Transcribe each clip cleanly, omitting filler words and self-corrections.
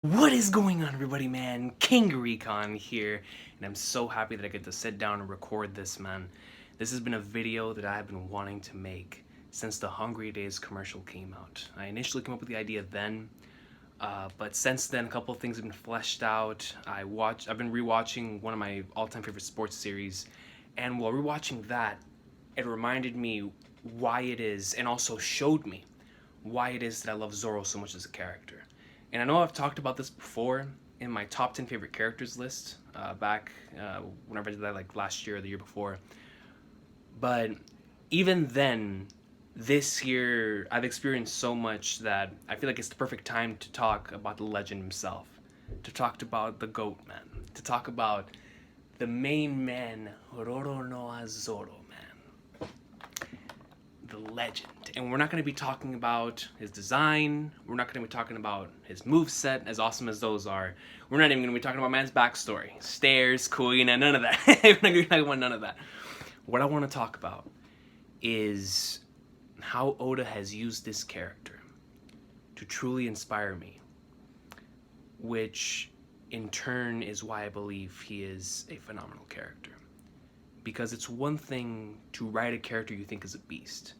What is going on, everybody, man? King Recon here, and I'm so happy that I get to sit down and record this, man. This has been a video that I've been wanting to make since the Hungry Days commercial came out. I initially came up with the idea then, but since then, a couple of things have been fleshed out. I've been rewatching one of my all-time favorite sports series, and while rewatching that, it reminded me why it is, and also showed me why it is that I love Zoro so much as a character. And I know I've talked about this before in my top 10 favorite characters list back whenever I did that, like last year or the year before. But even then, this year, I've experienced so much that I feel like it's the perfect time to talk about the legend himself, to talk about the GOAT man, to talk about the main man, Roronoa Zoro, man. The legend. And we're not going to be talking about his design. We're not going to be talking about his moveset, as awesome as those are. We're not even going to be talking about man's backstory. Stairs, Kuina, none of that. We're not going to be talking about none of that. What I want to talk about is how Oda has used this character to truly inspire me, which in turn is why I believe he is a phenomenal character. Because it's one thing to write a character you think is a beast.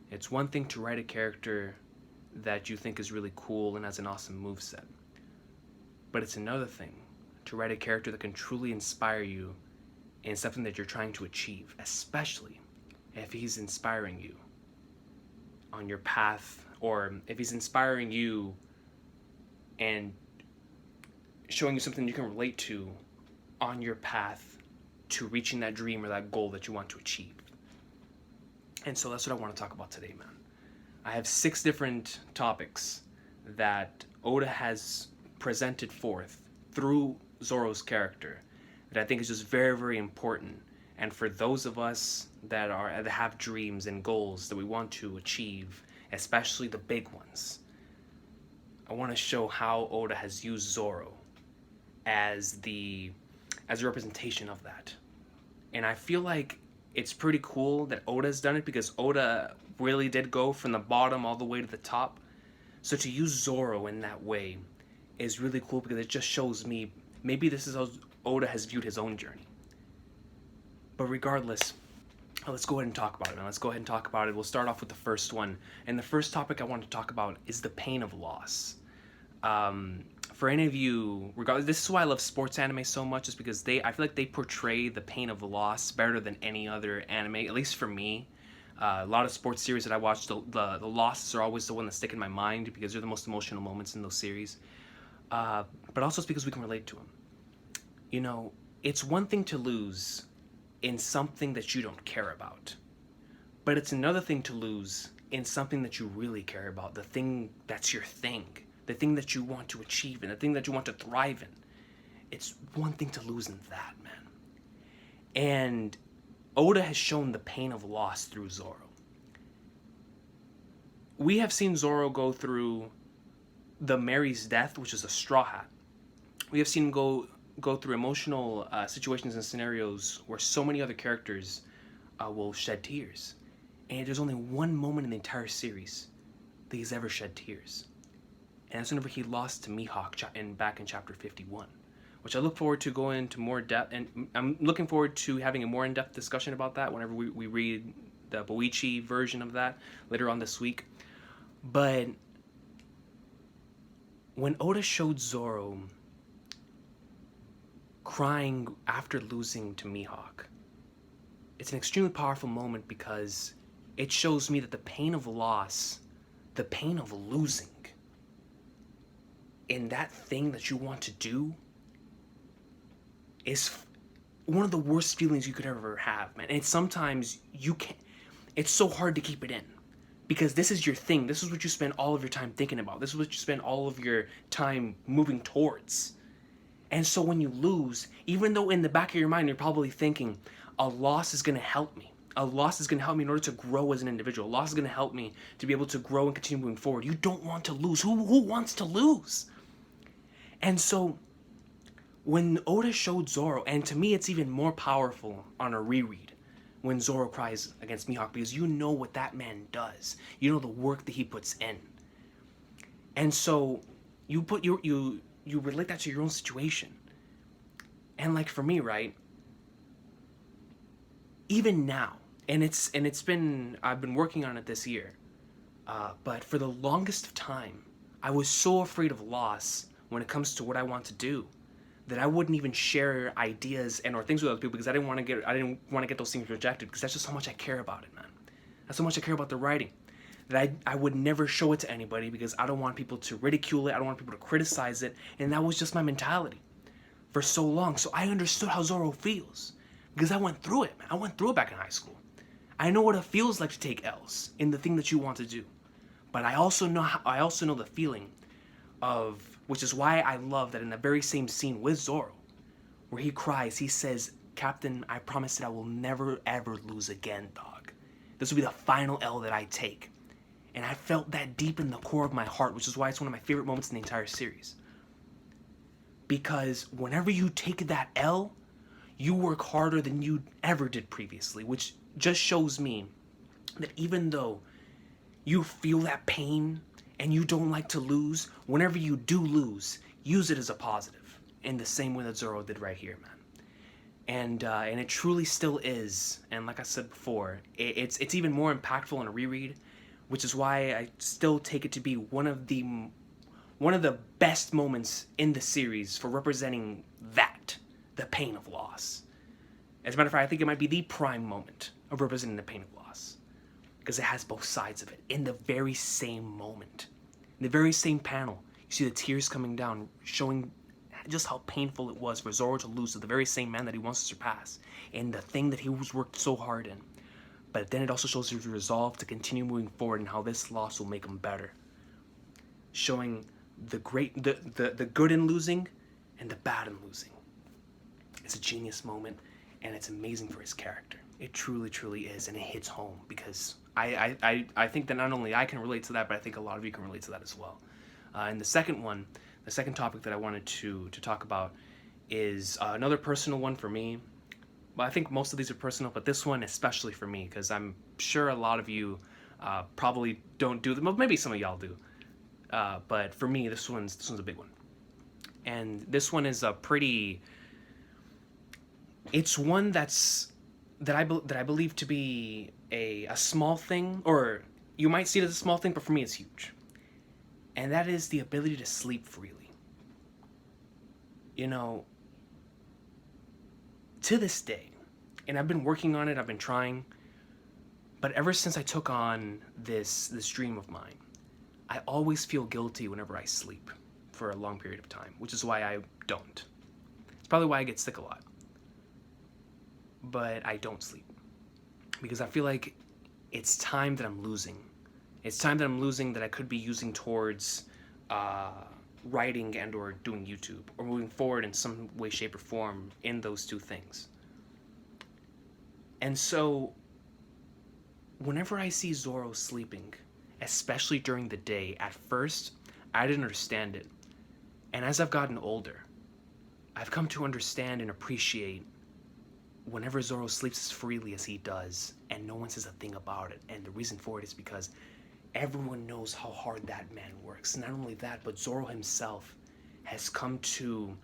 It's one thing to write a character that you think is really cool and has an awesome moveset. But it's another thing to write a character that can truly inspire you in something that you're trying to achieve, especially if he's inspiring you on your path, or if he's inspiring you and showing you something you can relate to on your path to reaching that dream or that goal that you want to achieve. And so that's what I want to talk about today, man. I have 6 different topics that Oda has presented forth through Zoro's character that I think is just very, very important. And for those of us that have dreams and goals that we want to achieve, especially the big ones, I want to show how Oda has used Zoro as a representation of that. And I feel like it's pretty cool that Oda's done it, because Oda really did go from the bottom all the way to the top. So to use Zoro in that way is really cool, because it just shows me maybe this is how Oda has viewed his own journey. But regardless, let's go ahead and talk about it, man. Let's go ahead and talk about it. We'll start off with the first one. And the first topic I want to talk about is the pain of loss. For any of you, regardless, this is why I love sports anime so much, is because I feel like they portray the pain of loss better than any other anime, at least for me. A lot of sports series that I watch, the losses are always the one that stick in my mind, because they're the most emotional moments in those series. But also it's because we can relate to them. You know, it's one thing to lose in something that you don't care about, but it's another thing to lose in something that you really care about, the thing that's your thing, the thing that you want to achieve and the thing that you want to thrive in. It's one thing to lose in that, man. And Oda has shown the pain of loss through Zoro. We have seen Zoro go through the Mary's death, which is a straw hat. We have seen him go through emotional situations and scenarios where so many other characters will shed tears. And there's only one moment in the entire series that he's ever shed tears. And that's whenever he lost to Mihawk back in chapter 51, which I look forward to going into more depth, and I'm looking forward to having a more in-depth discussion about that whenever we read the Boichi version of that later on this week. But when Oda showed Zoro crying after losing to Mihawk, it's an extremely powerful moment, because it shows me that the pain of loss, the pain of losing in that thing that you want to do, is one of the worst feelings you could ever have, man. And sometimes it's so hard to keep it in, because this is your thing. This is what you spend all of your time thinking about. This is what you spend all of your time moving towards. And so when you lose, even though in the back of your mind you're probably thinking, a loss is going to help me. A loss is going to help me in order to grow as an individual. A loss is going to help me to be able to grow and continue moving forward. You don't want to lose. Who wants to lose? And so when Oda showed Zoro, and to me it's even more powerful on a reread when Zoro cries against Mihawk, because you know what that man does. You know the work that he puts in. And so you you relate that to your own situation. And like for me, right, even now, and it's been, I've been working on it this year, but for the longest of time, I was so afraid of loss when it comes to what I want to do that I wouldn't even share ideas and or things with other people because I didn't want to get those things rejected, because that's just how much I care about it, man. That's how much I care about the writing. That I would never show it to anybody because I don't want people to ridicule it. I don't want people to criticize it. And that was just my mentality for so long. So I understood how Zoro feels because I went through it, man. I went through it back in high school. I know what it feels like to take L's in the thing that you want to do. But I also know the feeling of, which is why I love that in the very same scene with Zoro, where he cries, he says, "Captain, I promise that I will never ever lose again, dog. This will be the final L that I take." And I felt that deep in the core of my heart, which is why it's one of my favorite moments in the entire series. Because whenever you take that L, you work harder than you ever did previously, which just shows me that even though you feel that pain and you don't like to lose, whenever you do lose, use it as a positive in the same way that Zoro did right here, man. And it truly still is. And like I said before, it's even more impactful in a reread, which is why I still take it to be one of the best moments in the series for representing that, the pain of loss. As a matter of fact, I think it might be the prime moment of representing the pain of loss, because it has both sides of it in the very same moment, in the very same panel. You see the tears coming down, showing just how painful it was for Zoro to lose to the very same man that he wants to surpass, and the thing that he was worked so hard in. But then it also shows his resolve to continue moving forward and how this loss will make him better. Showing the good in losing and the bad in losing. It's a genius moment, and it's amazing for his character. It truly, truly is, and it hits home because I think that not only I can relate to that, but I think a lot of you can relate to that as well. And the second topic that I wanted to talk about is another personal one for me. Well, I think most of these are personal, but this one especially for me, because I'm sure a lot of you probably don't do them. Well, maybe some of y'all do. But for me, this one's a big one. And this one is a pretty... It's one that I believe to be a small thing, or you might see it as a small thing, but for me it's huge. And that is the ability to sleep freely. You know, to this day, and I've been working on it, I've been trying, but ever since I took on this dream of mine, I always feel guilty whenever I sleep for a long period of time, which is why I don't. It's probably why I get sick a lot. But I don't sleep because I feel like it's time that I'm losing. It's time that I'm losing that I could be using towards writing and or doing YouTube or moving forward in some way, shape, or form in those two things. And so whenever I see Zoro sleeping, especially during the day, at first I didn't understand it. And as I've gotten older, I've come to understand and appreciate whenever Zoro sleeps as freely as he does and no one says a thing about it. And the reason for it is because everyone knows how hard that man works. Not only that, but Zoro himself has come to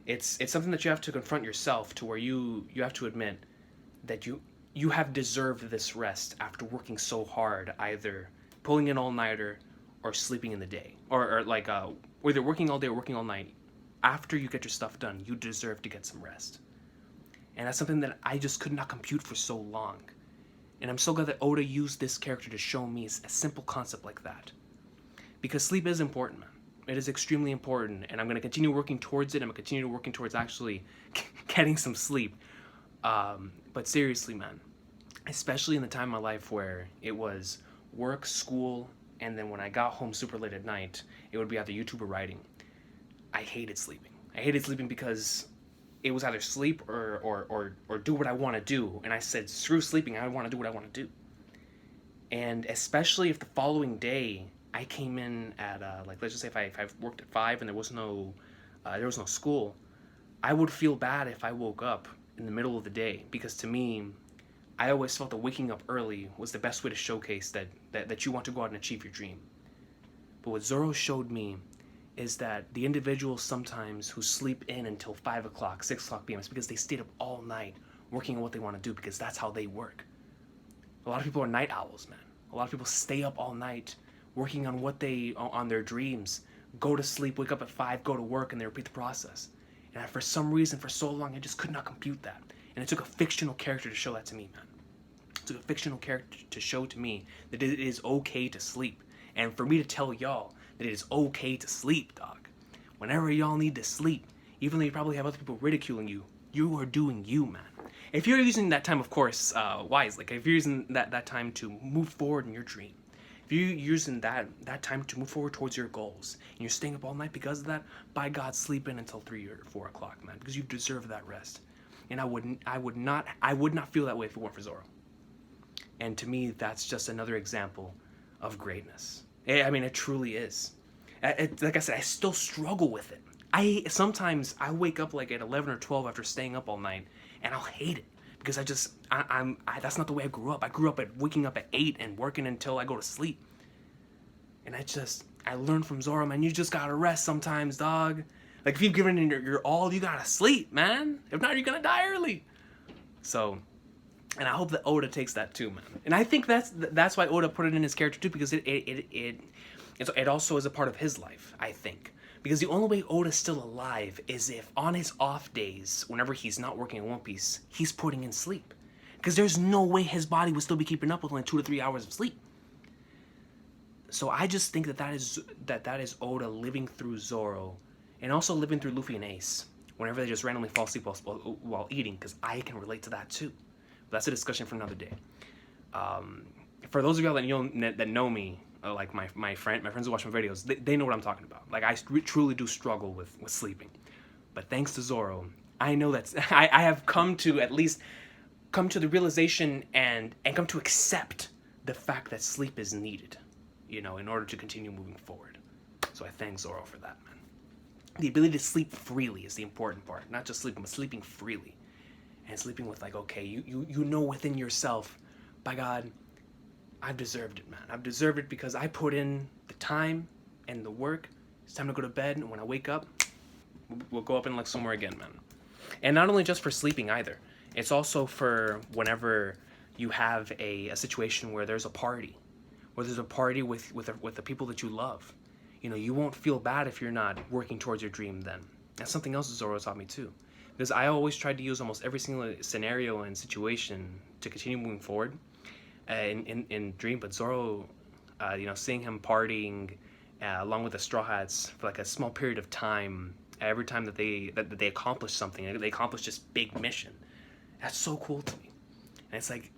it's something that you have to confront yourself, to where you have to admit that you have deserved this rest after working so hard, either pulling an all-nighter or sleeping in the day, or like either working all day or working all night. After you get your stuff done, you deserve to get some rest. And that's something that I just could not compute for so long. And I'm so glad that Oda used this character to show me a simple concept like that. Because sleep is important, man. It is extremely important, and I'm going to continue working towards it. I'm going to continue working towards actually getting some sleep. But seriously, man, especially in the time of my life where it was work, school, and then when I got home super late at night, it would be either YouTube or writing. I hated sleeping. I hated sleeping because it was either sleep or do what I want to do. And I said, screw sleeping, I want to do what I want to do. And especially if the following day I came in at, like, let's just say if I worked at 5 and there was no school, I would feel bad if I woke up in the middle of the day. Because to me, I always felt that waking up early was the best way to showcase that you want to go out and achieve your dream. But what Zoro showed me is that the individuals sometimes who sleep in until 5 o'clock, 6 o'clock p.m. is because they stayed up all night working on what they want to do, because that's how they work. A lot of people are night owls, man. A lot of people stay up all night working on on their dreams, go to sleep, wake up at 5, go to work, and they repeat the process. And for some reason, for so long, I just could not compute that. And it took a fictional character to show that to me, man. It took a fictional character to show to me that it is okay to sleep. And for me to tell y'all that it is okay to sleep, dog. Whenever y'all need to sleep, even though you probably have other people ridiculing you, you are doing you, man. If you're using that time, of course, wisely, if you're using that time to move forward in your dream, if you're using that time to move forward towards your goals, and you're staying up all night because of that, by God, sleep in until 3 or 4 o'clock, man, because you deserve that rest. And I would not feel that way if it weren't for Zoro. And to me, that's just another example of greatness. I mean, it truly is. Like I said, I still struggle with it. Sometimes I wake up like at 11 or 12 after staying up all night, and I'll hate it because that's not the way I grew up. I grew up waking up at 8 and working until I go to sleep. And I learned from Zoro, man, you just gotta rest sometimes, dog. Like, if you've given it your all, you gotta sleep, man. If not, you're gonna die early. So, and I hope that Oda takes that too, man. And I think that's why Oda put it in his character too, because it also is a part of his life, I think. Because the only way Oda's still alive is if on his off days, whenever he's not working in One Piece, he's putting in sleep. Because there's no way his body would still be keeping up with only 2 to 3 hours of sleep. So I just think that is Oda living through Zoro, and also living through Luffy and Ace, whenever they just randomly fall asleep while eating, because I can relate to that too. But that's a discussion for another day. For those of y'all that know me, like my friends who watch my videos, they know what I'm talking about. Like, I truly do struggle with sleeping. But thanks to Zoro, I know that I have come to the realization and come to accept the fact that sleep is needed, in order to continue moving forward. So I thank Zoro for that, man. The ability to sleep freely is the important part. Not just sleeping, but sleeping freely. And sleeping with, like, okay, you know within yourself, by God, I've deserved it, man. I've deserved it because I put in the time and the work. It's time to go to bed, and when I wake up, we'll go up and look somewhere again, man. And not only just for sleeping either. It's also for whenever you have a situation where there's a party. Where there's a party with the people that you love. You won't feel bad if you're not working towards your dream then. That's something else Zoro taught me too. Because I always tried to use almost every single scenario and situation to continue moving forward in dream. But Zoro, seeing him partying along with the Straw Hats for like a small period of time, every time that they accomplish something, they accomplish this big mission. That's so cool to me. And it's like,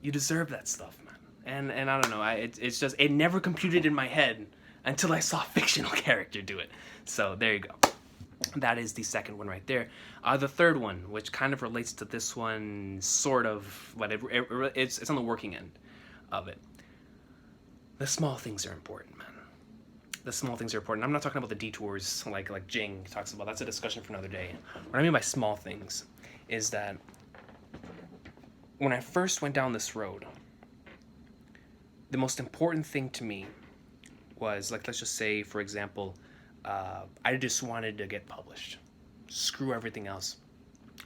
you deserve that stuff, man. And I don't know, it's just, it never computed in my head until I saw a fictional character do it. So there you go. That is the second one right there. The third one, which kind of relates to this one, sort of, but it's on the working end of it. The small things are important, man. The small things are important. I'm not talking about the detours like Jing talks about. That's a discussion for another day. What I mean by small things is that when I first went down this road, the most important thing to me was, like, let's just say, for example, I just wanted to get published. Screw everything else.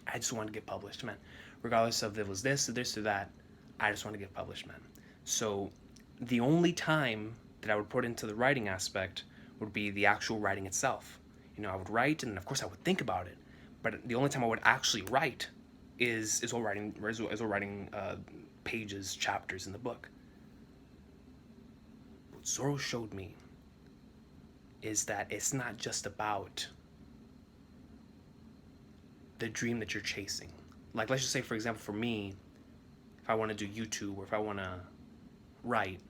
I just wanted to get published, man. Regardless of if it was this or that, I just wanted to get published, man. So the only time that I would put into the writing aspect would be the actual writing itself. I would write, and of course I would think about it. But the only time I would actually write is while writing pages, chapters in the book. What Zoro showed me is that it's not just about the dream that you're chasing. Like, let's just say, for example, for me, if I want to do YouTube or if I want to write,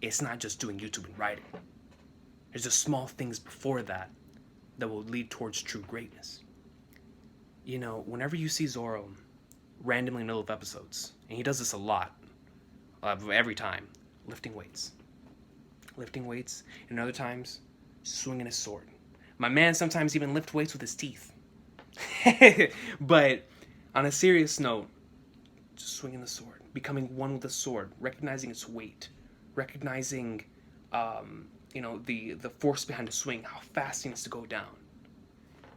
it's not just doing YouTube and writing. There's just small things before that will lead towards true greatness. Whenever you see Zoro randomly in the middle of episodes, and he does this a lot, every time, lifting weights, and other times, swinging his sword. My man sometimes even lift weights with his teeth. But on a serious note, just swinging the sword, becoming one with the sword, recognizing its weight, recognizing the force behind the swing, how fast he needs to go down,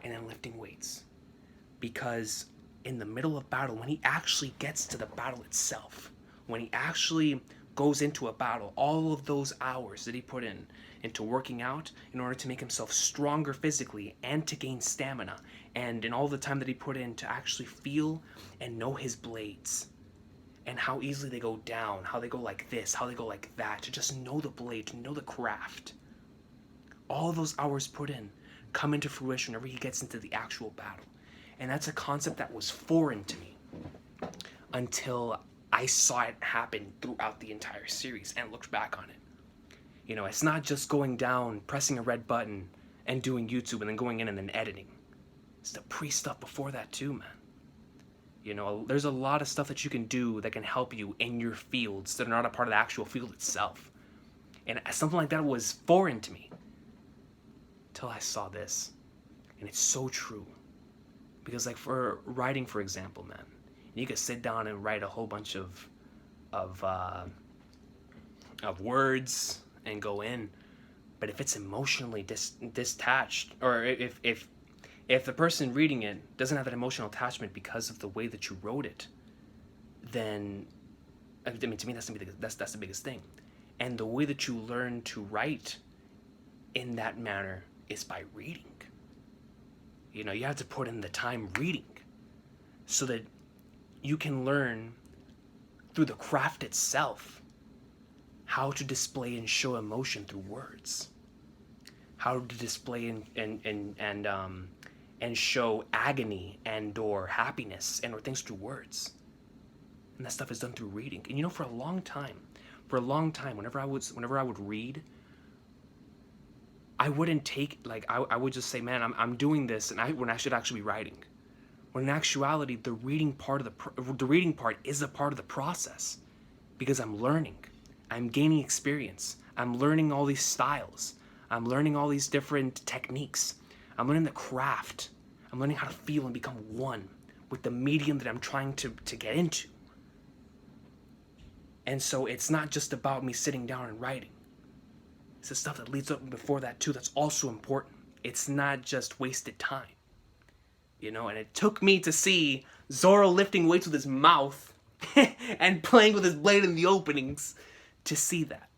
and then lifting weights. Because in the middle of battle, when he actually gets to the battle itself, when he actually goes into a battle, all of those hours that he put in into working out in order to make himself stronger physically and to gain stamina, and in all the time that he put in to actually feel and know his blades and how easily they go down, how they go like this, how they go like that, to just know the blade, to know the craft. All of those hours put in come into fruition whenever he gets into the actual battle. And that's a concept that was foreign to me until I saw it happen throughout the entire series and looked back on it. It's not just going down, pressing a red button, and doing YouTube, and then going in and then editing. It's the pre-stuff before that too, man. There's a lot of stuff that you can do that can help you in your fields that are not a part of the actual field itself. And something like that was foreign to me until I saw this. And it's so true. Because like for writing, for example, man, you could sit down and write a whole bunch of words and go in, but if it's emotionally detached, or if the person reading it doesn't have that emotional attachment because of the way that you wrote it, then to me that's the biggest thing. And the way that you learn to write in that manner is by reading. You have to put in the time reading so that you can learn through the craft itself how to display and show emotion through words, how to display and show agony and or happiness and or things through words. And that stuff is done through reading. And for a long time, whenever I would read, I wouldn't take, like, I would just say, man, I'm doing this, and when I should actually be writing. When in actuality, the reading part is a part of the process, because I'm learning, I'm gaining experience, I'm learning all these styles, I'm learning all these different techniques, I'm learning the craft, I'm learning how to feel and become one with the medium that I'm trying to get into. And so it's not just about me sitting down and writing. It's the stuff that leads up before that too that's also important. It's not just wasted time. And it took me to see Zoro lifting weights with his mouth and playing with his blade in the openings to see that.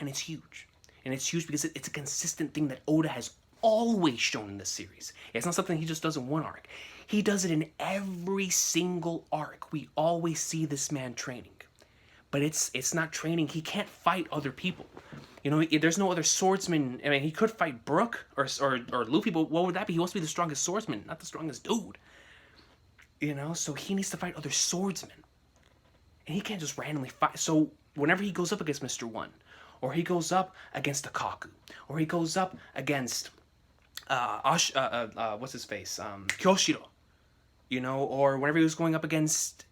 And it's huge. And it's huge because it's a consistent thing that Oda has always shown in this series. It's not something he just does in one arc. He does it in every single arc. We always see this man training. But it's not training. He can't fight other people. There's no other swordsman. I mean, he could fight Brook or Luffy, but what would that be? He wants to be the strongest swordsman, not the strongest dude. So he needs to fight other swordsmen. And he can't just randomly fight. So whenever he goes up against Mr. One, or he goes up against Akaku, or he goes up against what's his face? Kyoshiro. Or whenever he was going up against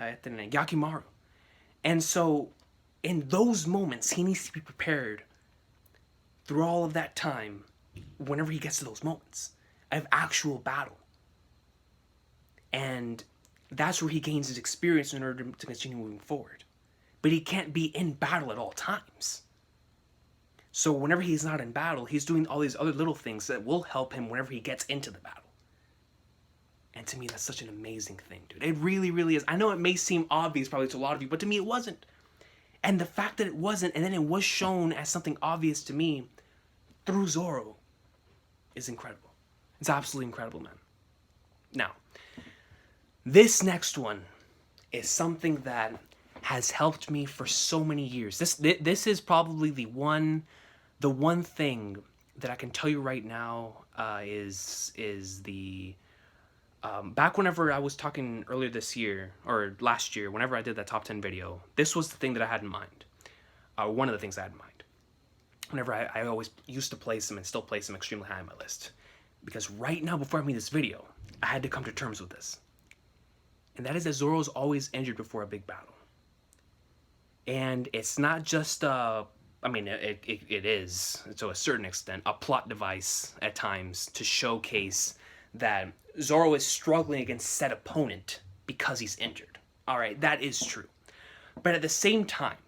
Yakimaru. And so in those moments, he needs to be prepared through all of that time whenever he gets to those moments of actual battle. And that's where he gains his experience in order to continue moving forward. But he can't be in battle at all times. So whenever he's not in battle, he's doing all these other little things that will help him whenever he gets into the battle. And to me, that's such an amazing thing, dude. It really, really is. I know it may seem obvious probably to a lot of you, but to me it wasn't. And the fact that it wasn't, and then it was shown as something obvious to me through Zoro, is incredible. It's absolutely incredible, man. Now, this next one is something that has helped me for so many years. This is probably the one thing that I can tell you right now is the back whenever I was talking earlier this year, or last year, whenever I did that top 10 video, this was the thing that I had in mind. One of the things I had in mind. Whenever I always used to place them and still place them extremely high on my list. Because right now, before I made this video, I had to come to terms with this. And that is that Zoro's always injured before a big battle. And it's not just, I mean, it is, to a certain extent, a plot device at times to showcase that Zoro is struggling against said opponent because he's injured. Alright, that is true. But at the same time,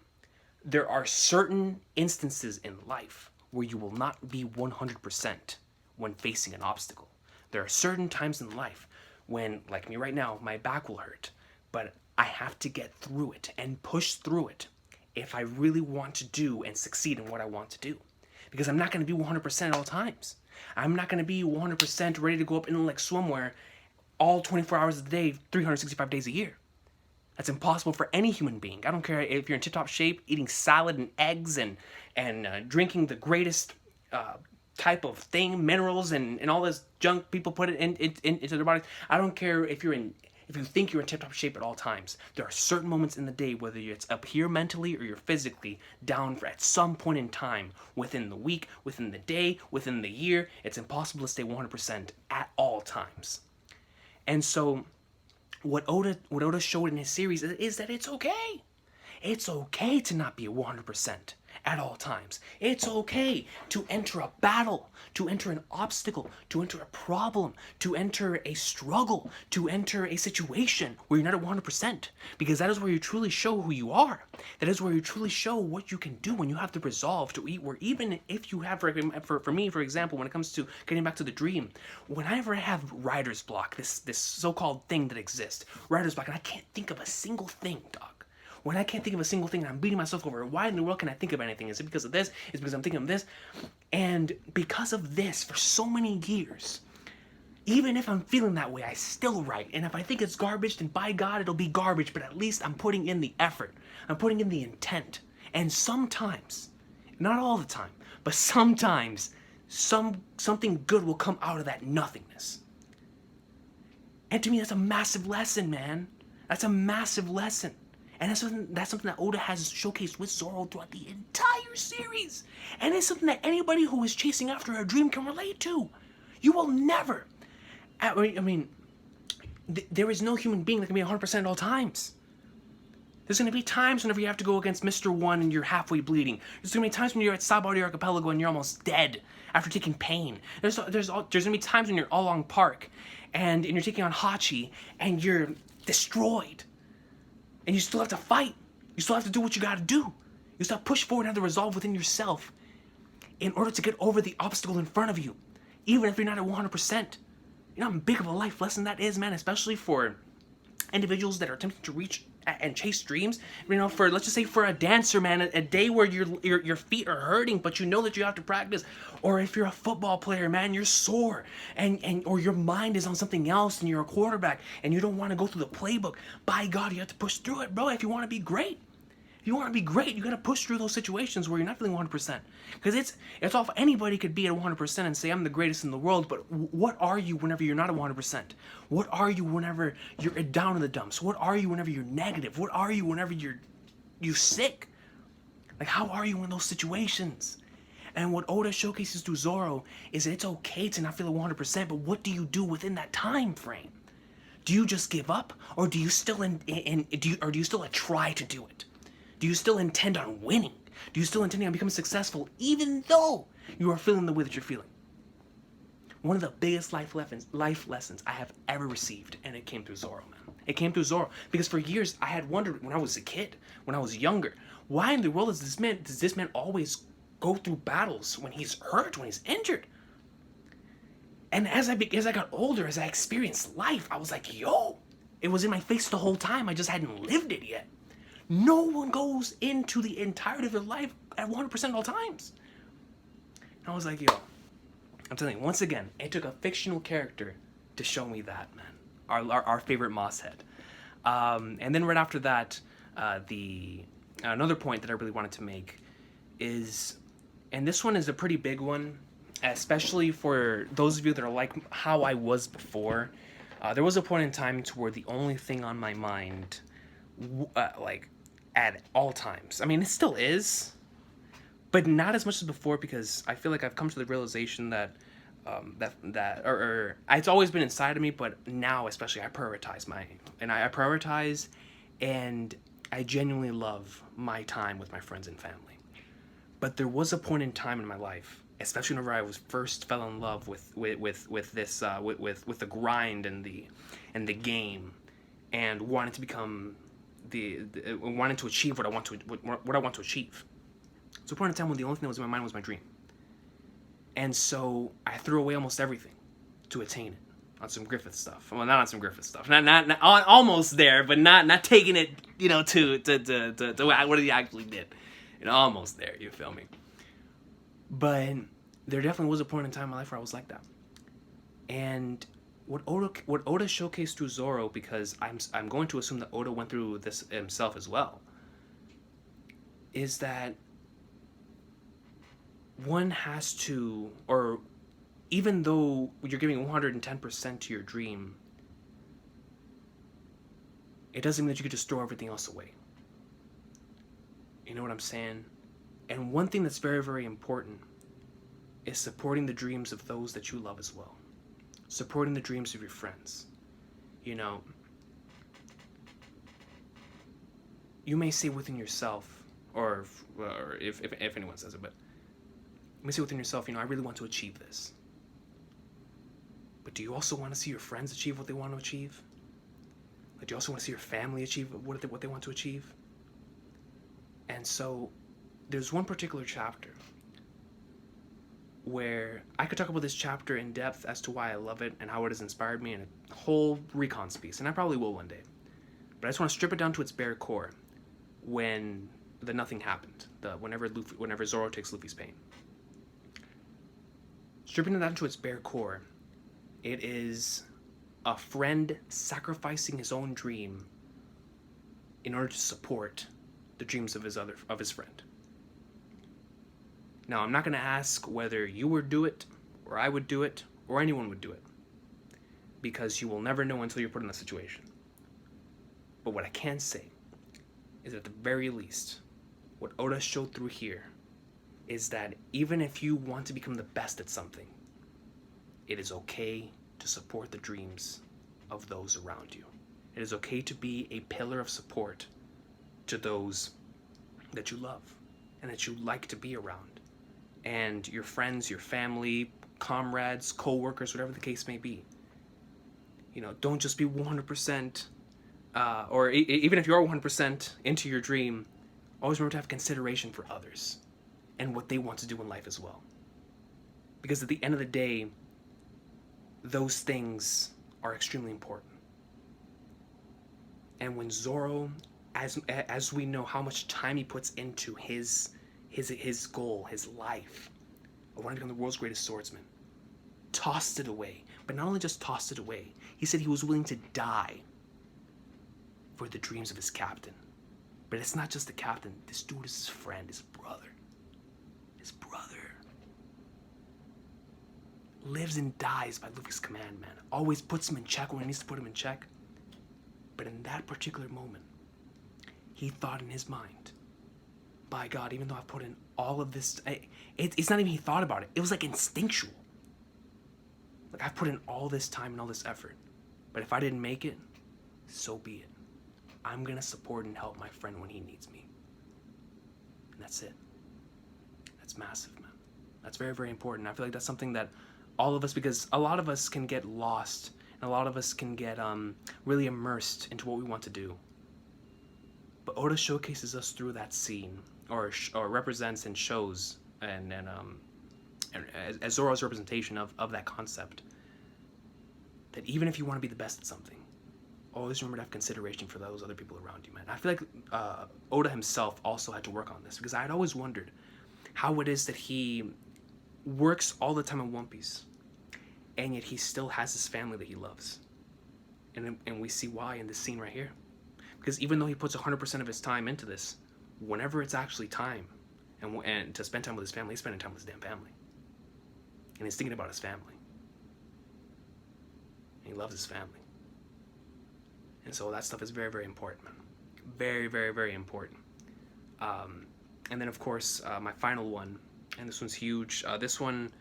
there are certain instances in life where you will not be 100% when facing an obstacle. There are certain times in life when, like me right now, my back will hurt, but I have to get through it and push through it if I really want to do and succeed in what I want to do. Because I'm not going to be 100% at all times. I'm not going to be 100% ready to go up in like swimwear all 24 hours a day, 365 days a year. That's impossible for any human being. I don't care if you're in tip-top shape, eating salad and eggs and drinking the greatest type of thing, minerals and all this junk people put it into their bodies. I don't care if you think you're in tip-top shape at all times. There are certain moments in the day, whether it's up here mentally or you're physically down for at some point in time, within the week, within the day, within the year, it's impossible to stay 100% at all times. And so what Oda showed in his series is that it's okay. It's okay to not be 100% at all times. It's okay to enter a battle, to enter an obstacle, to enter a problem, to enter a struggle, to enter a situation where you're not at 100%, because that is where you truly show who you are. That is where you truly show what you can do when you have the resolve to eat. Where even if you have, for me, for example, when it comes to getting back to the dream, whenever I have writer's block, this so-called thing that exists, writer's block, and I can't think of a single thing, dog. When I can't think of a single thing and I'm beating myself over, why in the world can I think of anything? Is it because of this? Is it because I'm thinking of this? And because of this, for so many years, even if I'm feeling that way, I still write. And if I think it's garbage, then by God, it'll be garbage. But at least I'm putting in the effort. I'm putting in the intent. And sometimes, not all the time, but sometimes, something good will come out of that nothingness. And to me, that's a massive lesson, man. That's a massive lesson. And that's something that Oda has showcased with Zoro throughout the entire series. And it's something that anybody who is chasing after a dream can relate to. You will never... there is no human being that can be 100% at all times. There's going to be times whenever you have to go against Mr. One and you're halfway bleeding. There's going to be times when you're at Sabari Archipelago and you're almost dead after taking pain. There's going to be times when you're Along Park and you're taking on Hachi and you're destroyed. And you still have to fight. You still have to do what you gotta do. You still have to push forward and have the resolve within yourself in order to get over the obstacle in front of you, even if you're not at 100%. You know how big of a life lesson that is, man, especially for individuals that are attempting to reach and chase dreams. You know, for, let's just say, for a dancer, man, a day where your feet are hurting, but you know that you have to practice. Or if you're a football player, man, you're sore, or your mind is on something else, and you're a quarterback, and you don't want to go through the playbook. By God, you have to push through it, bro. If you want to be great. If you want to be great, you got to push through those situations where you're not feeling 100%. Because it's all, anybody could be at 100% and say, I'm the greatest in the world, but what are you whenever you're not at 100%? What are you whenever you're down in the dumps? What are you whenever you're negative? What are you whenever you're sick? Like, how are you in those situations? And what Oda showcases through Zoro is that it's okay to not feel at 100%, but what do you do within that time frame? Do you just give up, or do you still do you still try to do it? Do you still intend on winning? Do you still intend on becoming successful even though you are feeling the way that you're feeling? One of the biggest life lessons I have ever received, and it came through Zoro, man. It came through Zoro because for years I had wondered when I was a kid, when I was younger, why in the world does this man always go through battles when he's hurt, when he's injured? And as I got older, as I experienced life, I was like, yo, it was in my face the whole time. I just hadn't lived it yet. No one goes into the entirety of their life at 100% at all times. And I was like, yo, I'm telling you, once again, it took a fictional character to show me that, man. Our favorite mosshead. And then right after that, another point that I really wanted to make is, and this one is a pretty big one, especially for those of you that are like how I was before. There was a point in time to where the only thing on my mind, like, at all times, I mean, it still is, but not as much as before, because I feel like I've come to the realization that it's always been inside of me, but now especially I prioritize and I genuinely love my time with my friends and family. But there was a point in time in my life, especially whenever I was first fell in love with the grind and the game, and wanted to become wanting to achieve what I want to achieve. So, point in time when the only thing that was in my mind was my dream, and so I threw away almost everything to attain it on some Griffith stuff. Well, not on some Griffith stuff. Not almost there, but not taking it, to what he actually did. Almost there. You feel me? But there definitely was a point in time in my life where I was like that. And what Oda showcased through Zoro, because I'm going to assume that Oda went through this himself as well, is that one has to, or even though you're giving 110% to your dream, it doesn't mean that you could just throw everything else away. You know what I'm saying? And one thing that's very, very important is supporting the dreams of those that you love as well. Supporting the dreams of your friends. You may say within yourself, or if anyone says it, but you may say within yourself, I really want to achieve this. But do you also want to see your friends achieve what they want to achieve? Like, do you also want to see your family achieve what they want to achieve? And so, there's one particular chapter where I could talk about this chapter in depth as to why I love it and how it has inspired me in a whole Recon piece, and I probably will one day. But I just want to strip it down to its bare core when the nothing happened, whenever Zoro takes Luffy's pain. Stripping it down to its bare core, it is a friend sacrificing his own dream in order to support the dreams of his friend. Now, I'm not going to ask whether you would do it, or I would do it, or anyone would do it, because you will never know until you're put in a situation. But what I can say is, at the very least, what Oda showed through here is that even if you want to become the best at something, it is okay to support the dreams of those around you. It is okay to be a pillar of support to those that you love and that you like to be around. And your friends, your family, comrades, co-workers, whatever the case may be. Don't just be 100%, or even if you are 100% into your dream, always remember to have consideration for others and what they want to do in life as well. Because at the end of the day, those things are extremely important. And when Zoro, as we know how much time he puts into his goal, his life of wanting to become the world's greatest swordsman, tossed it away. But not only just tossed it away, he said he was willing to die for the dreams of his captain. But it's not just the captain. This dude is his friend, his brother. His brother. Lives and dies by Luffy's command, man. Always puts him in check when he needs to put him in check. But in that particular moment, he thought in his mind, by God, even though I've put in all of this, it's not even he thought about it. It was like instinctual. Like, I've put in all this time and all this effort. But if I didn't make it, so be it. I'm going to support and help my friend when he needs me. And that's it. That's massive, man. That's very, very important. I feel like that's something that all of us, because a lot of us can get lost, and a lot of us can get really immersed into what we want to do. But Oda showcases us through that scene, or represents and shows, and as Zoro's representation of that concept, that even if you want to be the best at something, always remember to have consideration for those other people around you, man. I feel like Oda himself also had to work on this, because I had always wondered how it is that he works all the time in One Piece, and yet he still has his family that he loves. And we see why in this scene right here. Because even though he puts 100% of his time into this, whenever it's actually time and to spend time with his family, he's spending time with his damn family. And he's thinking about his family. And he loves his family. And so that stuff is very, very important, man. Very, very, very important. And then, of course, my final one, and this one's huge. This one,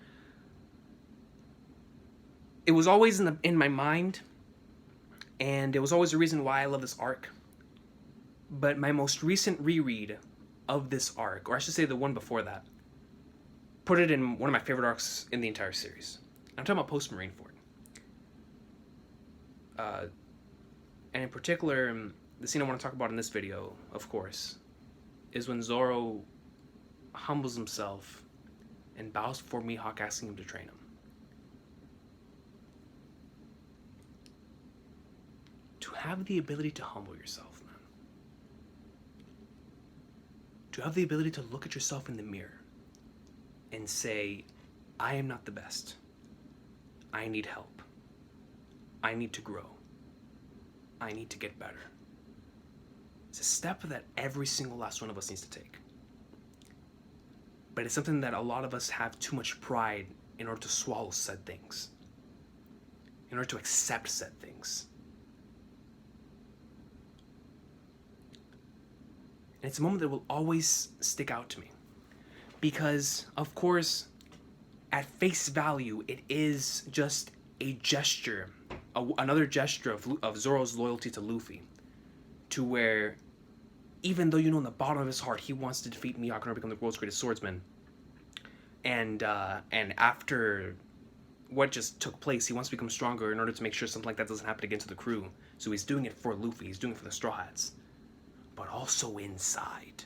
it was always in my mind, and it was always the reason why I love this arc. But my most recent reread of this arc, or I should say the one before that, put it in one of my favorite arcs in the entire series. I'm talking about post-Marineford. And in particular, the scene I want to talk about in this video, of course, is when Zoro humbles himself and bows before Mihawk, asking him to train him. To have the ability to humble yourself, man. To have the ability to look at yourself in the mirror and say, I am not the best. I need help. I need to grow. I need to get better. It's a step that every single last one of us needs to take. But it's something that a lot of us have too much pride in order to swallow said things, in order to accept said things. And it's a moment that will always stick out to me. Because, of course, at face value, it is just a gesture, another gesture of Zoro's loyalty to Luffy. To where, even though you know in the bottom of his heart he wants to defeat Mihawk in order to become the world's greatest swordsman, and after what just took place, he wants to become stronger in order to make sure something like that doesn't happen again to the crew. So he's doing it for Luffy, he's doing it for the Straw Hats. But also inside,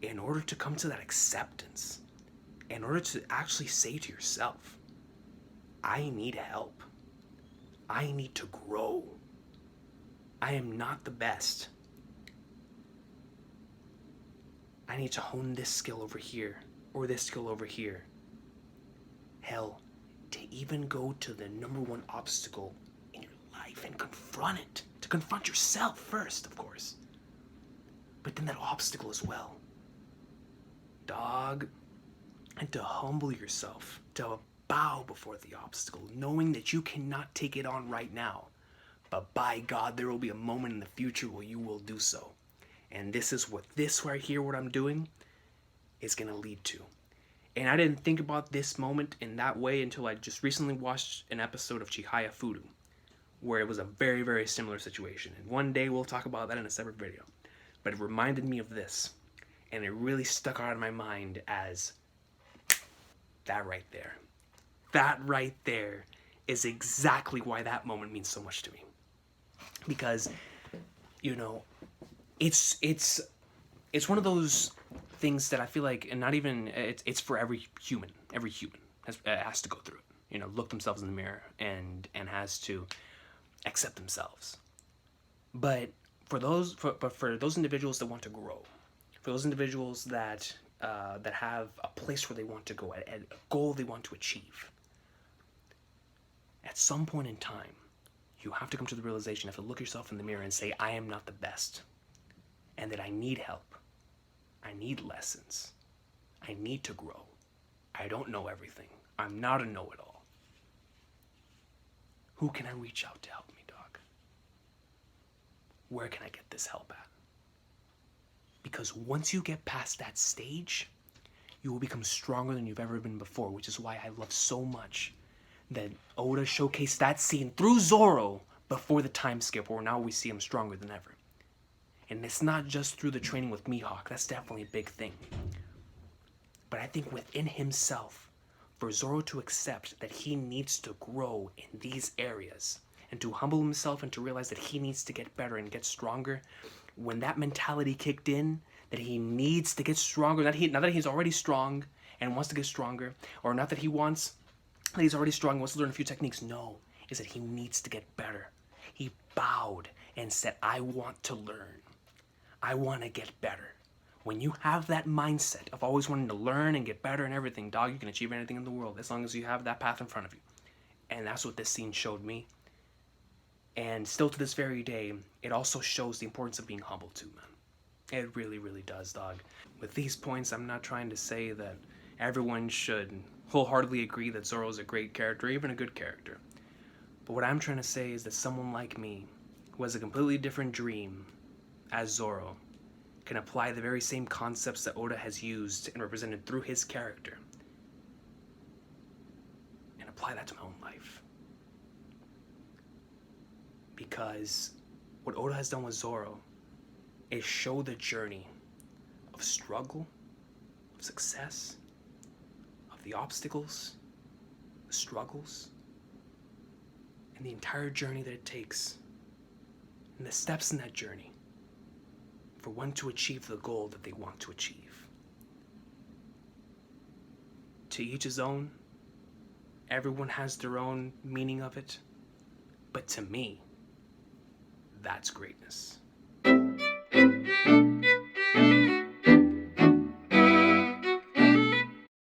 in order to come to that acceptance, in order to actually say to yourself, I need help. I need to grow. I am not the best. I need to hone this skill over here, or this skill over here. Hell, to even go to the number one obstacle in your life and confront it. To confront yourself first, of course. But then that obstacle as well. Dog. And to humble yourself. To bow before the obstacle, knowing that you cannot take it on right now. But by God, there will be a moment in the future where you will do so. And this is what this right here, what I'm doing, is going to lead to. And I didn't think about this moment in that way until I just recently watched an episode of Chihaya Furu, where it was a very, very similar situation. And one day we'll talk about that in a separate video. But it reminded me of this. And it really stuck out in my mind as that right there. That right there is exactly why that moment means so much to me. Because, you know, it's one of those things that I feel like, and not even, it's for every human. Every human has to go through it. You know, look themselves in the mirror and has to accept themselves. But for those individuals that want to grow, for those individuals that have a place where they want to go, a goal they want to achieve, at some point in time, you have to come to the realization, you have to look yourself in the mirror and say, I am not the best, and that I need help. I need lessons. I need to grow. I don't know everything. I'm not a know-it-all. Who can I reach out to help me, dog? Where can I get this help at? Because once you get past that stage, you will become stronger than you've ever been before, which is why I love so much that Oda showcased that scene through Zoro before the time skip, where now we see him stronger than ever. And it's not just through the training with Mihawk, that's definitely a big thing. But I think within himself, for Zoro to accept that he needs to grow in these areas, and to humble himself and to realize that he needs to get better and get stronger, when that mentality kicked in, that he needs to get stronger, not that he's already strong and wants to get stronger, or not that he's already strong and wants to learn a few techniques. No, is that he needs to get better. He bowed and said, I want to learn. I want to get better. When you have that mindset of always wanting to learn and get better and everything, dog, you can achieve anything in the world as long as you have that path in front of you. And that's what this scene showed me. And still to this very day, it also shows the importance of being humble too, man. It really, really does, dog. With these points, I'm not trying to say that everyone should wholeheartedly agree that Zoro is a great character, or even a good character. But what I'm trying to say is that someone like me, who has a completely different dream as Zoro, can apply the very same concepts that Oda has used and represented through his character, and apply that to my own life. Because what Oda has done with Zoro is show the journey of struggle, of success, of the obstacles, the struggles, and the entire journey that it takes and the steps in that journey for one to achieve the goal that they want to achieve. To each his own. Everyone has their own meaning of it. But to me, that's greatness.